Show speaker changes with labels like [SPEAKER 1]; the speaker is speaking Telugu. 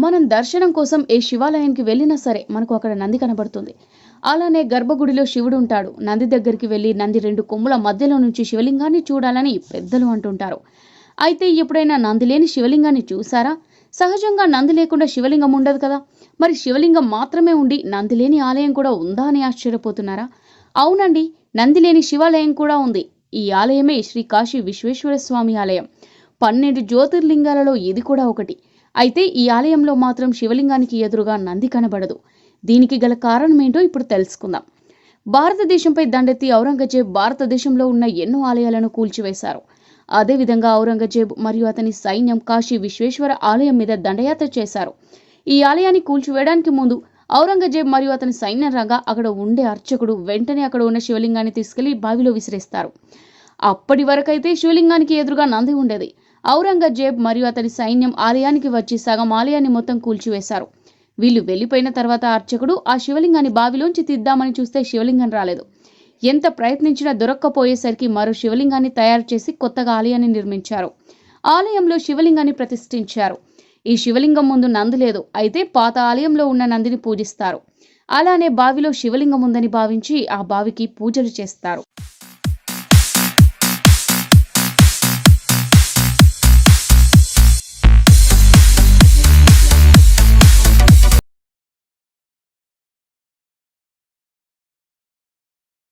[SPEAKER 1] మనం దర్శనం కోసం ఏ శివాలయానికి వెళ్ళినా సరే మనకు అక్కడ నంది కనబడుతుంది. అలానే గర్భగుడిలో శివుడు ఉంటాడు. నంది దగ్గరికి వెళ్ళి నంది 2 కొమ్ముల మధ్యలో నుంచి శివలింగాన్ని చూడాలని పెద్దలు అంటుంటారు. అయితే ఎప్పుడైనా నంది లేని శివలింగాన్ని చూసారా? సహజంగా నంది లేకుండా శివలింగం ఉండదు కదా. మరి శివలింగం మాత్రమే ఉండి నంది లేని ఆలయం కూడా ఉందా అని ఆశ్చర్యపోతున్నారా? అవునండి, నంది లేని శివాలయం కూడా ఉంది. ఈ ఆలయమే శ్రీ కాశీ విశ్వేశ్వర స్వామి ఆలయం. 12 జ్యోతిర్లింగాలలో ఇది కూడా ఒకటి. అయితే ఈ ఆలయంలో మాత్రం శివలింగానికి ఎదురుగా నంది కనబడదు. దీనికి గల కారణమేంటో ఇప్పుడు తెలుసుకుందాం. భారతదేశంపై దండెత్తి ఔరంగజేబ్ భారతదేశంలో ఉన్న ఎన్నో ఆలయాలను కూల్చివేశారు. అదేవిధంగా ఔరంగజేబ్ మరియు అతని సైన్యం కాశీ విశ్వేశ్వర ఆలయం మీద దండయాత్ర చేశారు. ఈ ఆలయాన్ని కూల్చివేయడానికి ముందు ఔరంగజేబ్ మరియు అతని సైన్యం రాగా అక్కడ ఉండే అర్చకుడు వెంటనే అక్కడ ఉన్న శివలింగాన్ని తీసుకెళ్లి బావిలో విసిరేస్తారు. అప్పటి వరకైతే శివలింగానికి ఎదురుగా నంది ఉండేది. ఔరంగజేబ్ మరియు అతని సైన్యం ఆలయానికి వచ్చి సగం ఆలయాన్ని మొత్తం కూల్చివేశారు. వీళ్ళు వెళ్లిపోయిన తర్వాత అర్చకుడు ఆ శివలింగాన్ని బావిలోంచి తీద్దామని చూస్తే శివలింగం రాలేదు. ఎంత ప్రయత్నించినా దొరక్కపోయేసరికి మరో శివలింగాన్ని తయారు చేసి కొత్తగా ఆలయాన్ని నిర్మించారు. ఆలయంలో శివలింగాన్ని ప్రతిష్ఠించారు. ఈ శివలింగం ముందు నంది లేదు. అయితే పాత ఆలయంలో ఉన్న నందిని పూజిస్తారు. అలానే బావిలో శివలింగం ఉందని భావించి ఆ బావికి పూజలు చేస్తారు.